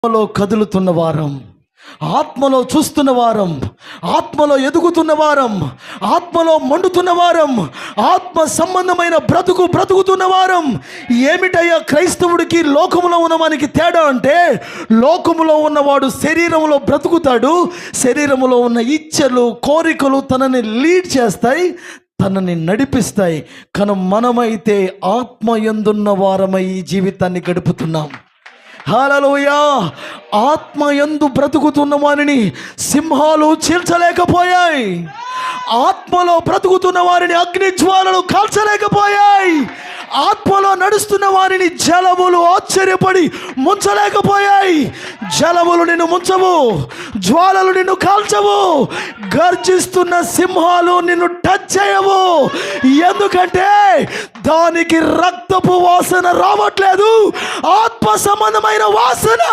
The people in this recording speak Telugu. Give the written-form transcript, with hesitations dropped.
ఆత్మలో కదులుతున్న వారం, ఆత్మలో చూస్తున్న వారం, ఆత్మలో ఎదుగుతున్న వారం, ఆత్మలో మండుతున్న వారం, ఆత్మ సంబంధమైన బ్రతుకుతున్న వారం. ఏమిటయ్యా క్రైస్తవుడికి లోకములో ఉన్నవానికి తేడా అంటే, లోకములో ఉన్నవాడు శరీరంలో బ్రతుకుతాడు. శరీరంలో ఉన్న ఇచ్చలు, కోరికలు తనని లీడ్ చేస్తాయి, తనని నడిపిస్తాయి. కానీ మనమైతే ఆత్మయందున్న వారమై ఈ జీవితాన్ని గడుపుతున్నాం. హల్లెలూయా. ఆత్మయందు బ్రతుకుతున్న వారిని సింహాలు చీల్చలేకపోయాయి. ఆత్మలో బ్రతుకుతున్న వారిని అగ్ని జ్వాలలు కాల్చలేకపోయాయి. ఆత్మలో నడుస్తున్న వారిని జలములు ఆశ్చర్యపడి ముంచలేకపోయాయి. జలములు నిన్ను ముంచవు, జ్వాలలు నిన్ను కాల్చవు, గర్జిస్తున్న సింహాలు నిన్ను టచ్ చేయవు. ఎందుకంటే దానికి రక్తపు వాసన రావట్లేదు, ఆత్మ సంబంధమైన వాసన.